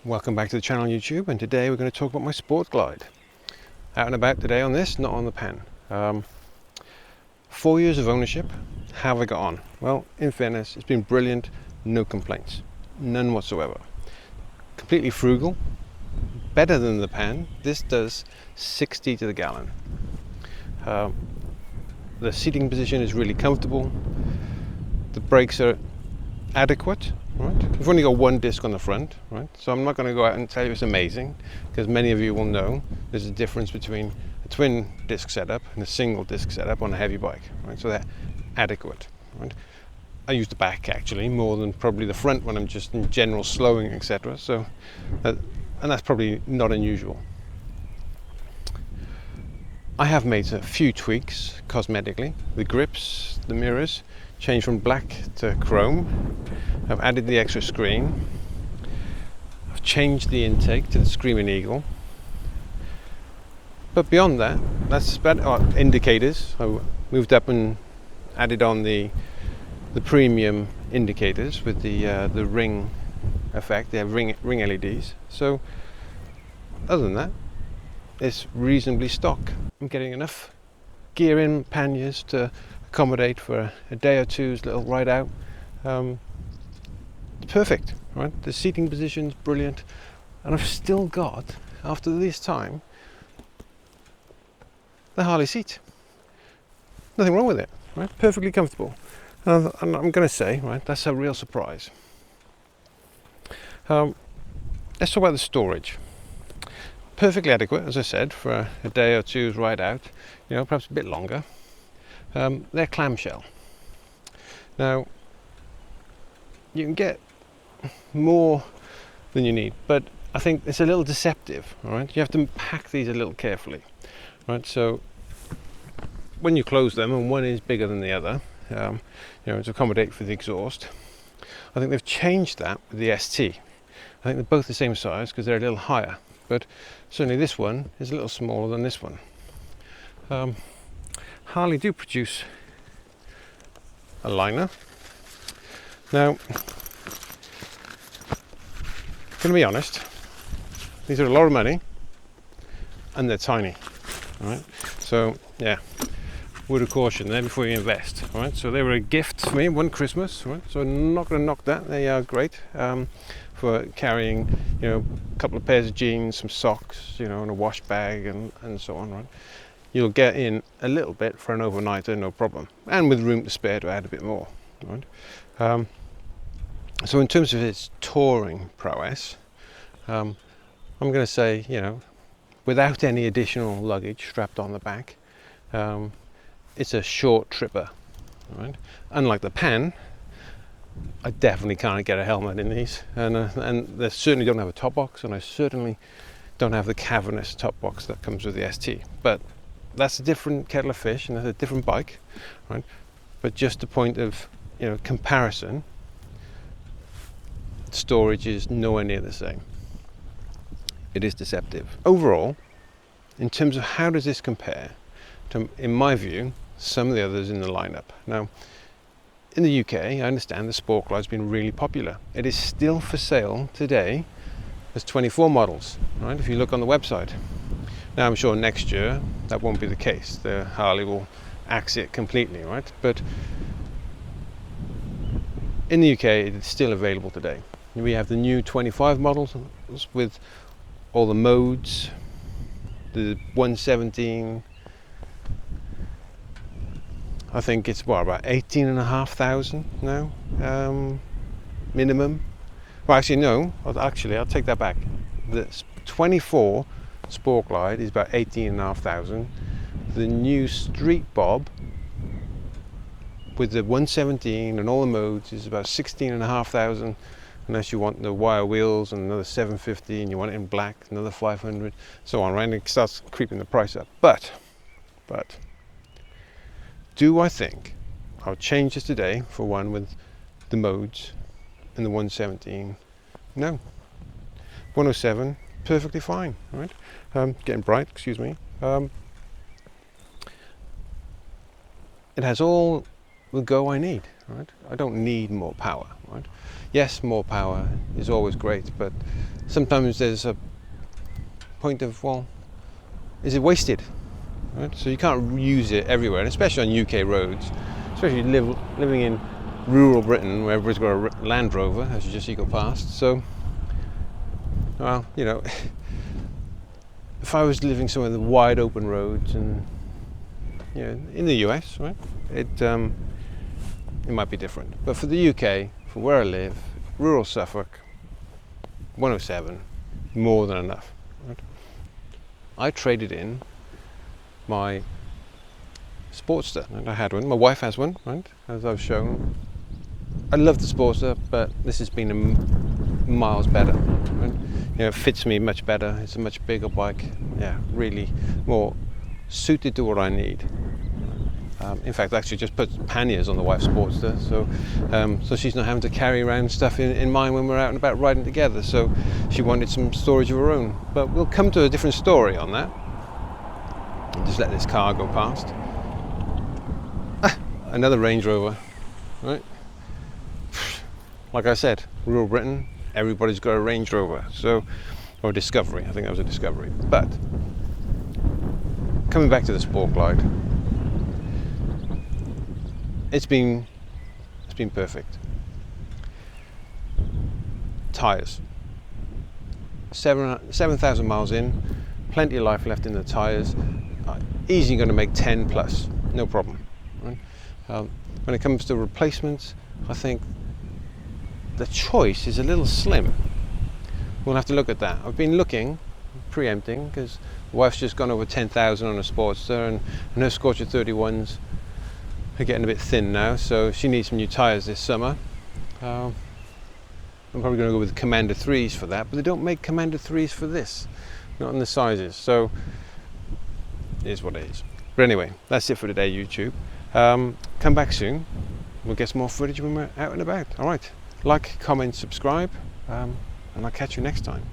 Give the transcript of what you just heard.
Welcome back to the channel on YouTube, and today we're going to talk about my Sport Glide. Out and about today on this, not on the pen. 4 years of ownership. How have I got on? Well, in fairness, it's been brilliant, no complaints, none whatsoever. Completely frugal, better than the pen. This does 60 to the gallon. The seating position is really comfortable. The brakes are adequate. Right. We've only got one disc on the front, right? So I'm not going to go out and tell you it's amazing, because many of you will know there's a difference between a twin disc setup and a single disc setup on a heavy bike, right? So they're adequate, right? I use the back actually more than probably the front when I'm just in general slowing, etc. So, and that's probably not unusual. I have made a few tweaks cosmetically. The grips, the mirrors, changed from black to chrome. I've added the extra screen. I've changed the intake to the Screaming Eagle. But beyond that, that's about indicators. I moved up and added on the premium indicators with the ring effect. They have ring LEDs. So other than that, it's reasonably stock. I'm getting enough gear in panniers to accommodate for a day or two's little ride out. Perfect, right? The seating position's brilliant, and I've still got, after this time, the Harley seat. Nothing wrong with it, right? Perfectly comfortable. And I'm going to say, right, that's a real surprise. Let's talk about the storage. Perfectly adequate, as I said, for a day or two's ride out. You know, perhaps a bit longer. They're clamshell. Now, you can get more than you need, but I think it's a little deceptive. All right, you have to pack these a little carefully, right? So when you close them, and one is bigger than the other, you know, to accommodate for the exhaust. I think they've changed that with the ST. I think they're both the same size because they're a little higher, but certainly this one is a little smaller than this one. Harley do produce a liner. Now, going to be honest, these are a lot of money and they're tiny, all right? So yeah, word of caution there before you invest, all right? So they were a gift for me one Christmas, all right? So I'm not going to knock that. They are great for carrying, you know, a couple of pairs of jeans, some socks, you know, and a wash bag and so on, right? You'll get in a little bit for an overnighter, no problem, and with room to spare to add a bit more, right? So in terms of its touring prowess, I'm going to say, you know, without any additional luggage strapped on the back, it's a short tripper, right? Unlike the pen, I definitely can't get a helmet in these, and they certainly don't have a top box, and I certainly don't have the cavernous top box that comes with the ST. But that's a different kettle of fish, and that's a different bike, right? But just a point of, you know, comparison, storage is nowhere near the same. It is deceptive. Overall, in terms of how does this compare to, in my view, some of the others in the lineup. Now, in the UK, I understand the Sport Glide has been really popular. It is still for sale today as 24 models, right? If you look on the website. Now, I'm sure next year that won't be the case. The Harley will axe it completely, right? But in the UK, it's still available today. We have the new 25 models with all the modes, the 117. I think it's what, about 18,500 now, minimum. Well, actually no. I'll take that back. The 24 Sport Glide is about 18,500. The new Street Bob with the 117 and all the modes is about 16,500, unless you want the wire wheels and another 750, and you want it in black, another 500, so on, right? And it starts creeping the price up. But do I think I'll change this today for one with the modes and the 117? No. 107, perfectly fine, right? Getting bright, excuse me. It has all the go I need, right? I don't need more power, right? Yes, more power is always great, but sometimes there's a point of, well, is it wasted? Right? So you can't use it everywhere, and especially on UK roads, especially living in rural Britain where everybody's got a Land Rover, as you just go past. So, well, you know, if I was living somewhere with wide open roads and, you know, in the US, right, it might be different. But for the UK, for where I live, rural Suffolk, 107, more than enough. Right? I traded in my Sportster, and I had one. My wife has one, right, as I've shown. I love the Sportster, but this has been miles better. Right? You know, it fits me much better. It's a much bigger bike. Yeah, really more suited to what I need. In fact, I actually just put panniers on the wife's Sportster, so she's not having to carry around stuff in mine when we're out and about riding together. So she wanted some storage of her own. But we'll come to a different story on that. I'll just let this car go past. Another Range Rover, right? Like I said, rural Britain, everybody's got a Range Rover, so, or a Discovery. I think that was a Discovery. But coming back to the Sport Glide, it's been perfect. Tyres, 7,000 miles in, plenty of life left in the tyres. Easily going to make 10 plus, no problem. Right? When it comes to replacements, I think the choice is a little slim. We'll have to look at that. I've been looking, preempting, because the wife's just gone over 10,000 on a Sportster, and her Scorcher 31s are getting a bit thin now, so she needs some new tyres this summer. I'm probably going to go with Commander 3s for that, but they don't make Commander 3s for this, not in the sizes, so it is what it is. But anyway, that's it for today, YouTube. Come back soon. We'll get some more footage when we're out and about. All right. Like, comment, subscribe, and I'll catch you next time.